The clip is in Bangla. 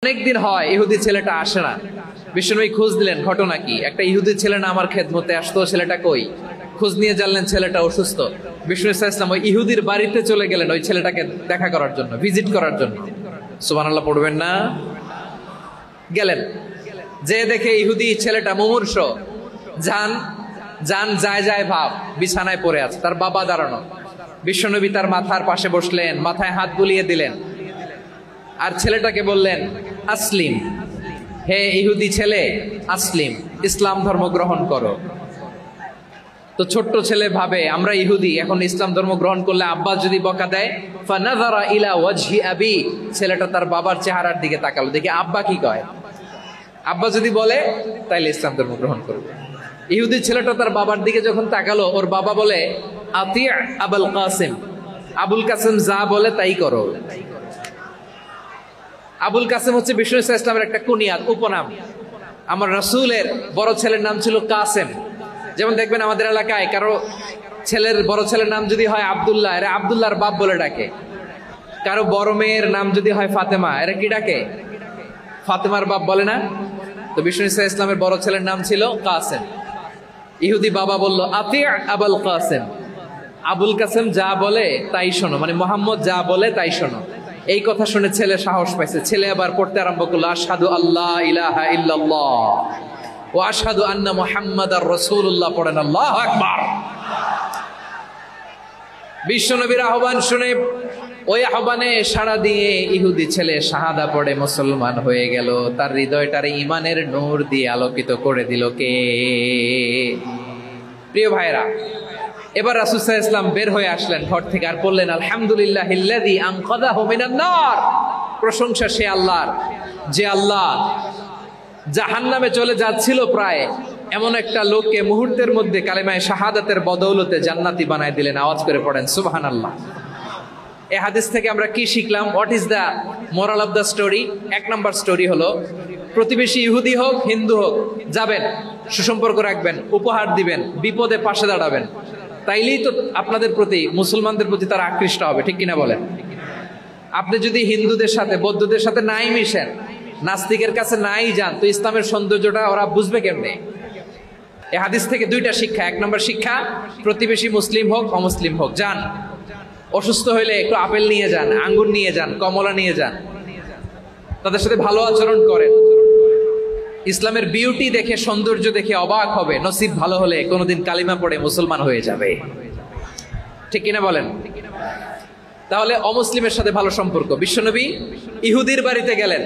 অনেকদিন হয় ইহুদি ছেলেটা আসে না। বিশ্বনবী খোঁজ দিলেন, ঘটনা কি? একটা ইহুদি ছেলে না আমার খেদমতে আসতো, ছেলেটা কই? খোঁজ নিয়ে জানলেন ছেলেটা অসুস্থ। বিশ্বনবী সাল্লাল্লাহু আলাইহি ওয়াসাল্লাম ওই ইহুদির বাড়িতে চলে গেলেন ওই ছেলেটাকে দেখা করার জন্য, ভিজিট করার জন্য। সুবহানাল্লাহ পড়বেন না? গেলেন, যে দেখে ইহুদি ছেলেটা মুমূর্ষ, জান যায় যায় ভাব, বিছানায় পড়ে আছে, তার বাবা দাঁড়ানো। বিশ্বনবী তার মাথার পাশে বসলেন, মাথায় হাত বুলিয়ে দিলেন আর ছেলেটাকে বললেন, আসলিম, হে ইহুদি ছেলে, আসলিম, ইসলাম ধর্ম গ্রহণ করো। তো ছোট্ট ছেলে ভাবে আমরা ইহুদি, এখন ইসলাম ধর্ম গ্রহণ করলে আব্বা যদি বকা দেয়। ফানাযারা ইলা ওয়াজহি আবি, ছেলেটা তার বাবার চেহারার দিকে তাকালো, দেখি আব্বা কি কয়। আব্বা যদি বলে তাইলে ইসলাম ধর্ম গ্রহণ করবে। ইহুদি ছেলেটা তার বাবার দিকে যখন তাকালো, ওর বাবা বলে, আতি আবুল কাসিম, আবুল কাসিম যা বলে তাই করো। আবুল কাসিম হচ্ছে বিষ্ণু ইসলামের একটা কুনিয়াত, উপনাম। আমার রাসূলের বড় ছেলের নাম ছিল কাসেম। যেমন দেখবেন আমাদের এলাকায় কারো ছেলের বড় ছেলের নাম যদি হয় আব্দুল্লাহ, এরা আব্দুল্লাহর বাপ বলে ডাকে। কারো বড় মেয়ের নাম যদি হয় ফাতেমা, এরা কি ডাকে? ফাতেমার বাপ বলে না? তো বিষ্ণু ইসলামের বড় ছেলের নাম ছিল কাসেম। ইহুদি বাবা বলল, আতি আবুল কাসেম, আবুল কাসেম যা বলে তাই শোনো, মানে মোহাম্মদ যা বলে তাই শোনো। এই কথা শুনে ছেলে সাহস পাইছে, ছেলে আবার পড়তে আরম্ভ করলো, আশহাদু আল্লাহ ইলাহা ইল্লাল্লাহ ওয়া আশহাদু আন্না মুহাম্মাদার রাসূলুল্লাহ, পড়েন আল্লাহু আকবার। বিশ্বনবীর আহ্বান শুনে ওই আহ্বানে সাড়া দিয়ে ইহুদি ছেলে শাহাদা পড়ে মুসলমান হয়ে গেল। তার হৃদয়টারে ইমানের নূর দিয়ে আলোকিত করে দিল কে? প্রিয় ভাইরা, এবার রাসূল সাল্লাল্লাহু আলাইহি ওয়াসাল্লাম বের হয়ে আসলেন ঘর থেকে আর বললেন, আলহামদুলিল্লাহিল্লাযী আনকাযাহু মিনান নার, প্রশংসা সে আল্লাহর যে আল্লাহ জাহান্নামে চলে যাচ্ছিল প্রায় এমন একটা লোককে মুহূর্তের মধ্যে কালেমায়ে শাহাদাতের বদৌলতে জান্নাতি বানায় দিলেন। আওয়াজ করে পড়েন সুবহানাল্লাহ। এই হাদিস থেকে আমরা কি শিখলাম? What is the moral of the story? এক নম্বর স্টোরি হলো, প্রতিবেশী ইহুদি হোক হিন্দু হোক, যাবেন, সুসম্পর্ক রাখবেন, উপহার দিবেন, বিপদে পাশে দাঁড়াবেন, তাইলেই তো আপনাদের প্রতি, মুসলমানদের প্রতি তারা আকৃষ্ট হবে, ঠিক কিনা বলেন? আপনি যদি হিন্দুদের সাথে বৌদ্ধদের সাথে নাই মিশেন, নাস্তিকের কাছে নাই যান, তো ইসলামের সৌন্দর্যটা ওরা বুঝবে কেমনে? এই হাদিস থেকে দুইটা শিক্ষা। এক নম্বর শিক্ষা, প্রতিবেশী মুসলিম হোক অমুসলিম হোক, যান, অসুস্থ হইলে একটু আপেল নিয়ে যান, আঙ্গুর নিয়ে যান, কমলা নিয়ে যান, তাদের সাথে ভালো আচরণ করেন। ইসলামের বিউটি দেখে, সৌন্দর্য দেখে অবাক হবে, নসিব ভালো হলে কোনোদিন কালিমা পড়ে মুসলমান হয়ে যাবে, ঠিক কিনা বলেন? তাহলে অমুসলিমের সাথে ভালো সম্পর্ক। বিশ্বনবী ইহুদির বাড়িতে গেলেন,